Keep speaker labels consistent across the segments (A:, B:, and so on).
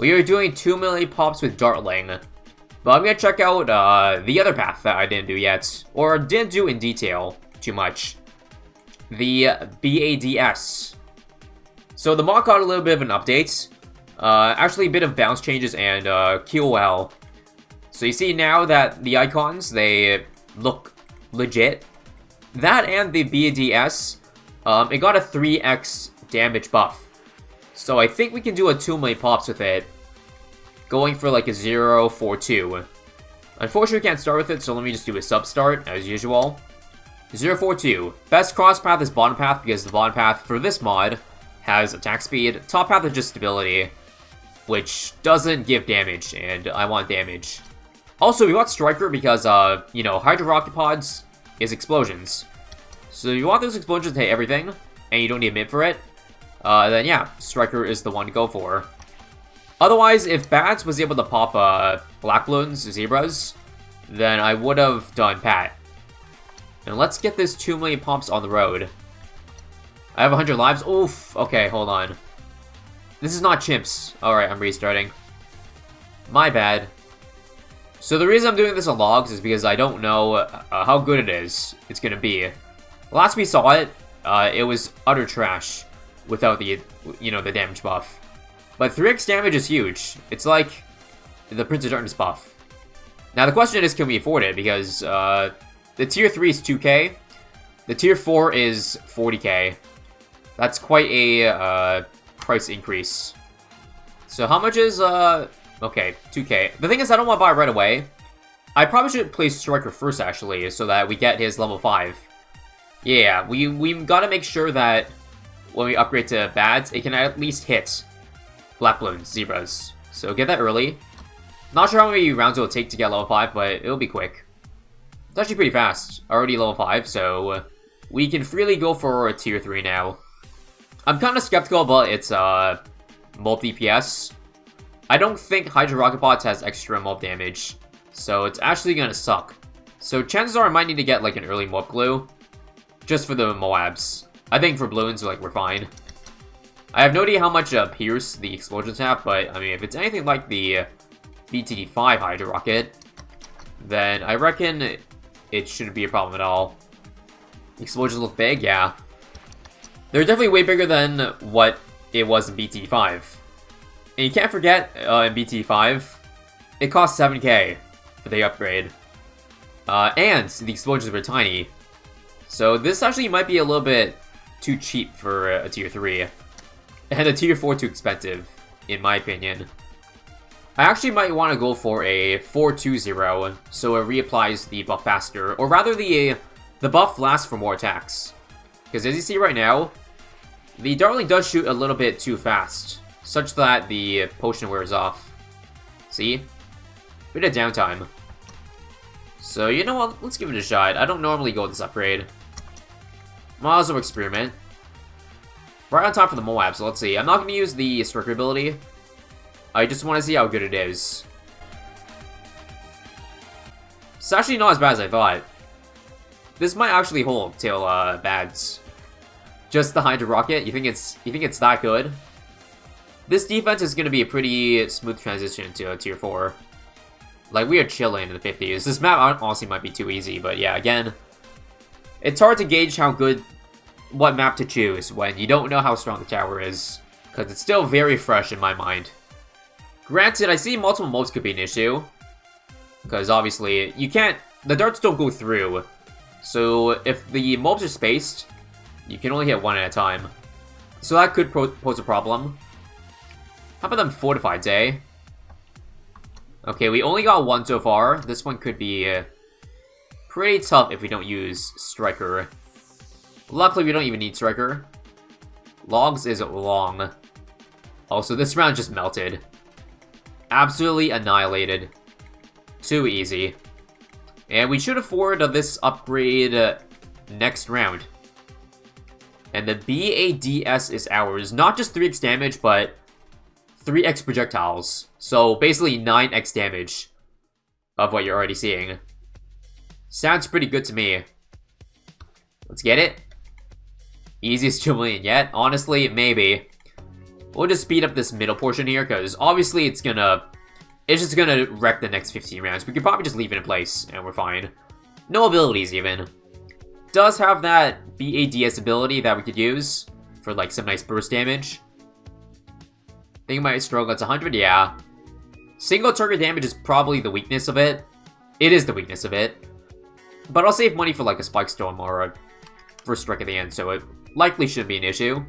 A: We are doing 2 million pops with Dartling. But I'm gonna check out the other path that I didn't do yet. Or didn't do in detail too much. The B.A.D.S. So the mod got a little bit of an update. Actually a bit of bounce changes and QOL. So you see now that the icons, they look legit. That and the B.A.D.S, it got a 3x damage buff. So I think we can do a 2 million pops with it. Going for like a 0.42. Unfortunately we can't start with it, so let me just do a sub start as usual. 0.42. Best cross path is bottom path because the bottom path for this mod has attack speed. Top path is just stability, which doesn't give damage, and I want damage. Also, we want Striker because, you know, Hydro Rocket Pods is explosions. So you want those explosions to hit everything, and you don't need a mid for it, then yeah, Striker is the one to go for. Otherwise, if B.A.D.S was able to pop, Black Bloons, Zebras, then I would have done Pat. And let's get this 2 million pops on the road. I have 100 lives. Oof. Okay, hold on. This is not chimps. Alright, I'm restarting. My bad. So the reason I'm doing this on logs is because I don't know how good it's gonna be. Last we saw it, it was utter trash without the, you know, the damage buff. But 3x damage is huge. It's like the Prince of Darkness buff. Now the question is, can we afford it? Because the tier 3 is 2k. The tier 4 is 40k. That's quite a price increase. So how much is okay, 2k. The thing is, I don't want to buy it right away. I probably should place Striker first, actually, so that we get his level 5. Yeah, we gotta make sure that when we upgrade to B.A.D.S, it can at least hit Black Bloons, Zebras. So get that early. Not sure how many rounds it will take to get level 5, but it'll be quick. It's actually pretty fast. Already level 5, so we can freely go for a tier 3 now. I'm kind of skeptical about its mob DPS. I don't think Hydro Rocket Pods has extra mob damage, so it's actually gonna suck. So chances are I might need to get like an early mob glue, just for the Moabs. I think for Bloons, like, we're fine. I have no idea how much Pierce the explosions have, but I mean, if it's anything like the BTD5 Hydro Rocket, then I reckon it shouldn't be a problem at all. Explosions look big, yeah. They're definitely way bigger than what it was in BT5. And you can't forget, in BT5, it cost 7k for the upgrade. And the explosions were tiny. So this actually might be a little bit too cheap for a tier 3. And a tier 4 too expensive, in my opinion. I actually might want to go for a 4-2-0, so it reapplies the buff faster. Or rather, the buff lasts for more attacks. Because as you see right now, the Dartling does shoot a little bit too fast, such that the potion wears off. See? Bit of downtime. So, you know what? Let's give it a shot. I don't normally go with this upgrade. Might as well experiment. Right on time for the Moab, so let's see. I'm not going to use the Striker ability. I just want to see how good it is. It's actually not as bad as I thought. This might actually hold till B.A.D.S. Just the Hydro Rocket? You think it's that good? This defense is going to be a pretty smooth transition to a tier 4. Like, we are chilling in the 50s. This map honestly might be too easy, but yeah, again, it's hard to gauge what map to choose when you don't know how strong the tower is, because it's still very fresh in my mind. Granted, I see multiple mobs could be an issue, because obviously, the darts don't go through, so if the mobs are spaced, you can only hit one at a time. So that could pose a problem. How about them Fortifieds, eh? Okay, we only got one so far. This one could be pretty tough if we don't use Striker. Luckily, we don't even need Striker. Logs is long. Also, this round just melted. Absolutely annihilated. Too easy. And we should afford this upgrade next round. And the B.A.D.S is ours. Not just 3x damage, but 3x projectiles. So basically 9x damage of what you're already seeing. Sounds pretty good to me. Let's get it. Easiest 2 million yet? Honestly, maybe. We'll just speed up this middle portion here, because obviously it's just gonna wreck the next 15 rounds. We could probably just leave it in place, and we're fine. No abilities, even. Does have that B.A.D.S ability that we could use for, like, some nice burst damage. Think it might struggle. It's 100, yeah. Single target damage is probably the weakness of it. It is the weakness of it. But I'll save money for, like, a Spike Storm or a first strike at the end, so it likely shouldn't be an issue.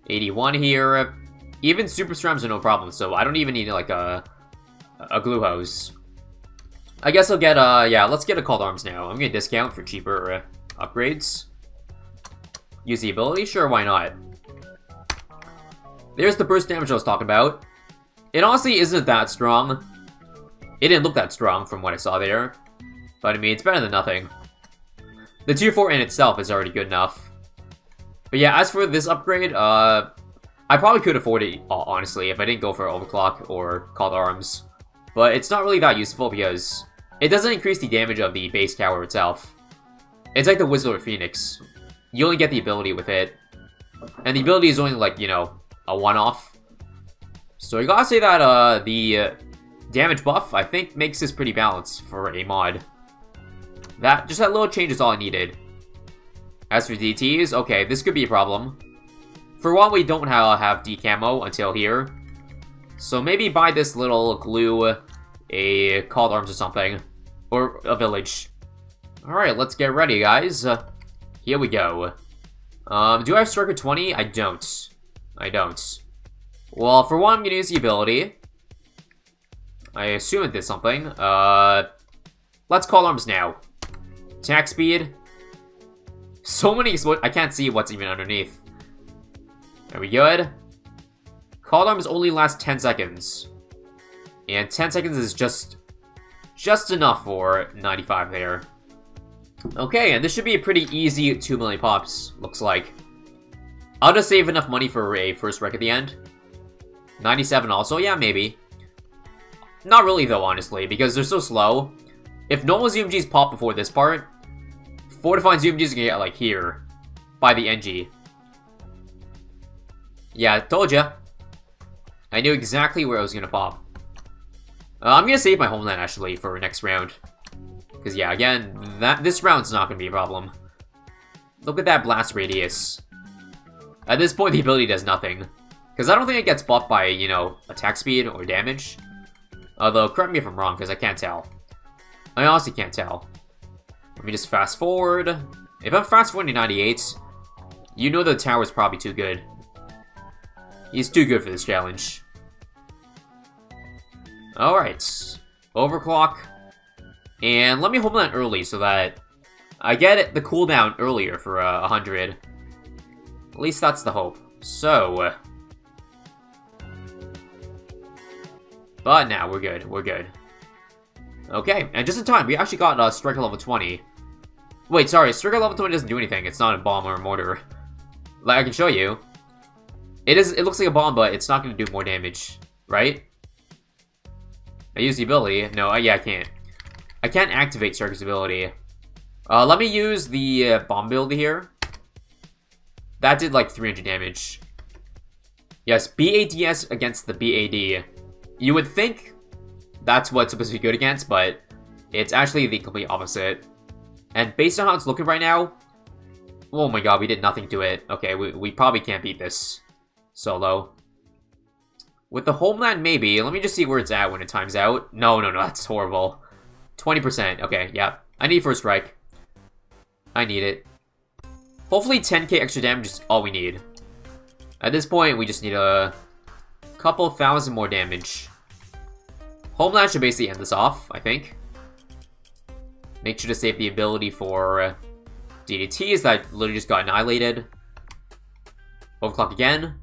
A: 81 here. Even Super Strams are no problem, so I don't even need, like, a glue hose. I guess I'll get, yeah, let's get a Called Arms now. I'm gonna discount for cheaper upgrades. Use the ability? Sure, why not? There's the burst damage I was talking about. It honestly isn't that strong. It didn't look that strong from what I saw there. But I mean, it's better than nothing. The tier 4 in itself is already good enough. But yeah, as for this upgrade, I probably could afford it, honestly, if I didn't go for Overclock or Called Arms. But it's not really that useful because it doesn't increase the damage of the base tower itself. It's like the Wizard or Phoenix. You only get the ability with it. And the ability is only, like, you know, a one-off. So you gotta say that the damage buff, I think, makes this pretty balanced for a mod. Just that little change is all I needed. As for DTs, okay, this could be a problem. For one, we don't have D camo until here. So maybe buy this little glue, a Called Arms or something. Or a village. Alright, let's get ready, guys. Here we go. Do I have Striker 20? I don't. I don't. Well, for one, I'm gonna use the ability. I assume it did something. Let's Call Arms now. Attack speed. So many I can't see what's even underneath. Are we good? Called Arms only lasts 10 seconds. And 10 seconds is just enough for 95 there. Okay, and this should be a pretty easy 2 million pops, looks like. I'll just save enough money for a first wreck at the end. 97 also, yeah, maybe. Not really though, honestly, because they're so slow. If normal ZMGs pop before this part, fortified ZMGs are gonna get, like, here. By the NG. Yeah, told ya. I knew exactly where I was gonna pop. I'm gonna save my homeland, actually, for next round. Because, yeah, again, this round's not gonna be a problem. Look at that blast radius. At this point, the ability does nothing. Because I don't think it gets buffed by, you know, attack speed or damage. Although, correct me if I'm wrong, because I can't tell. I honestly can't tell. Let me just fast forward. If I'm fast forwarding to 98, you know the tower's probably too good. He's too good for this challenge. Alright. Overclock. And let me hold that early so that I get the cooldown earlier for 100. At least that's the hope. So. But now we're good. We're good. Okay, and just in time, we actually got Striker level 20. Wait, sorry, Striker level 20 doesn't do anything. It's not a bomb or a mortar. Like, I can show you. It looks like a bomb, but it's not going to do more damage. Right? I use the ability. No, yeah, I can't. I can't activate Striker's ability. Let me use the bomb ability here. That did like 300 damage. Yes, B.A.D.S against the B.A.D. You would think that's what's supposed to be good against, but it's actually the complete opposite. And based on how it's looking right now, oh my god, we did nothing to it. Okay, we probably can't beat this solo. With the homeland, maybe. Let me just see where it's at when it times out. No, that's horrible. 20%. Okay, yeah. I need first strike. I need it. Hopefully 10k extra damage is all we need. At this point, we just need a couple thousand more damage. Homeland should basically end this off, I think. Make sure to save the ability for DDTs that literally just got annihilated. Overclock again.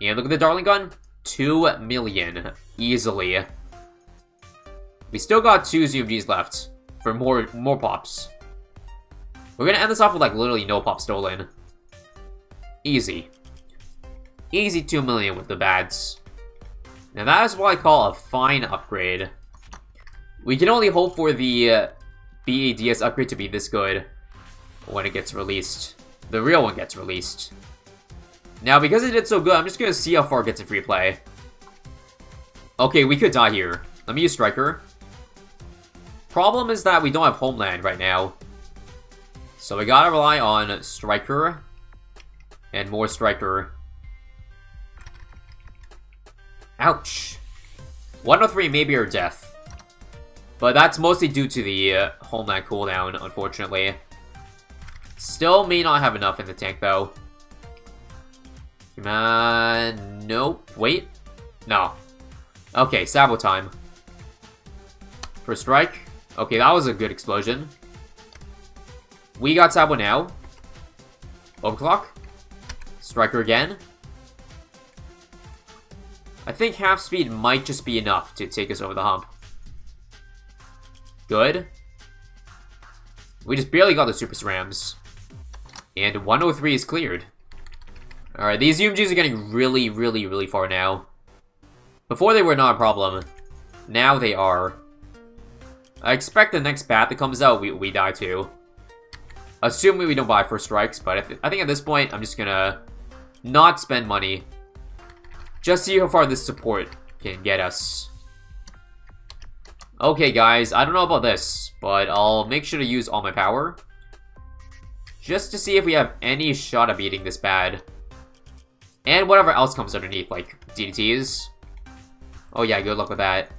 A: And look at the Dartling Gun. 2 million. Easily. We still got 2 ZMGs left for more pops. We're gonna end this off with like literally no pop stolen. Easy. Easy 2 million with the B.A.D.S. Now that is what I call a fine upgrade. We can only hope for the B.A.D.S upgrade to be this good when it gets released. The real one gets released. Now, because it did so good, I'm just gonna see how far it gets in free play. Okay, we could die here. Let me use Striker. Problem is that we don't have Homeland right now. So we gotta rely on Striker. And more Striker. Ouch. 103 may be our death. But that's mostly due to the Homeland cooldown, unfortunately. Still may not have enough in the tank, though. Nope. Wait. No. Okay, Sabo time. First strike. Okay, that was a good explosion. We got Sabo now. Overclock. Striker again. I think half speed might just be enough to take us over the hump. Good. We just barely got the Super Srams. And 103 is cleared. Alright, these UMGs are getting really, really, really far now. Before they were not a problem. Now they are. I expect the next bat that comes out, we die too. Assuming we don't buy first strikes, but I think at this point, I'm just gonna not spend money. Just see how far this support can get us. Okay, guys, I don't know about this, but I'll make sure to use all my power. Just to see if we have any shot at beating this bad. And whatever else comes underneath, like DDTs. Oh yeah, good luck with that.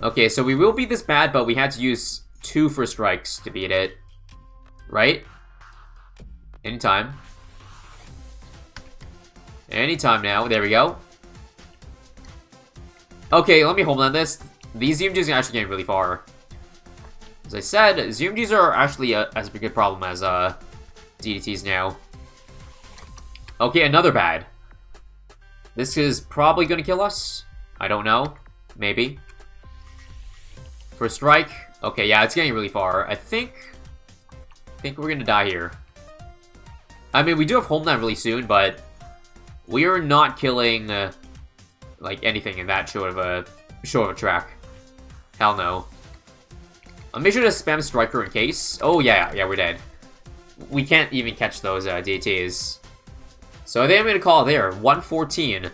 A: Okay, so we will beat this bad, but we had to use 2 first strikes to beat it. Right? Anytime. Anytime now. There we go. Okay, let me homeland this. These ZMGs are actually getting really far. As I said, ZMGs are actually as a good problem as DDTs now. Okay, another bad. This is probably going to kill us. I don't know. Maybe. First strike. Okay, yeah, it's getting really far. I think we're going to die here. I mean, we do have Homeland really soon, but we are not killing like anything in that short of a track. Hell no. I'll make sure to spam Striker in case. Oh yeah, we're dead. We can't even catch those DTs. So I think I'm gonna call it there. 114.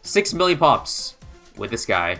A: 6 million pops with this guy.